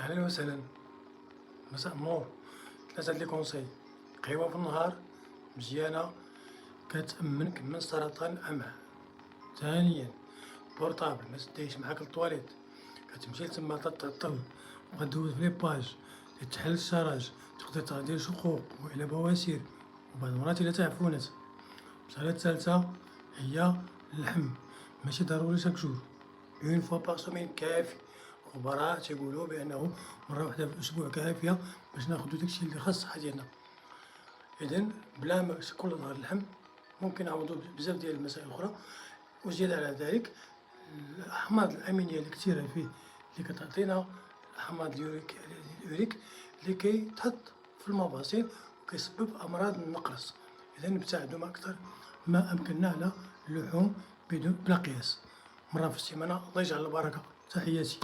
أهلا وسهلا، مساء النور. ثلاثة لي كونساي: قهوة في النهار مزيانة كتأمنك من سرطان الأمعاء. ثانيا، بورطابل ما تديش معاك للطواليت، كتمشي لتما تتعطل وغدوز في لي باج تحل الشراج، تقدر دير شقوق وإلى بواسير، وبعض المرات إلا تعفونات. المسألة الثالثة هي اللحم، ماشي ضروري شاك جور، اون فوا باغ سومين كافي. الخبراء تيقولوا بأنه مرة واحدة في الأسبوع كافية باش ناخدو داكشي اللي خاص الصحة ديالنا. إذن بلا ما كل نهار اللحم ممكن نعوضو بزاف ديال المسائل الأخرى. وزيادة على ذلك الأحماض الأمينية اللي كثيرة فيه اللي كتعطينا الأحماض اليوريك اللي كيتحط في المفاصل وكيسبب أمراض النقرس. إذن نبتعدو ما أكثر ما أمكننا على اللحوم بلا قياس. مرة في السيمانة. الله يجعل البركة. تحياتي.